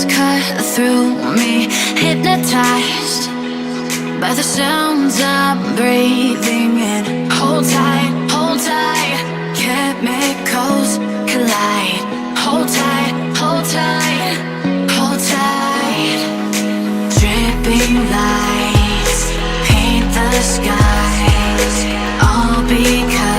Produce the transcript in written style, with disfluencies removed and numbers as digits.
waves cut through me, hypnotized by the sounds I'm breathing in. Hold tight, chemicals collide. Hold tight, hold tight, hold tight. Dripping lights paint the skies, all because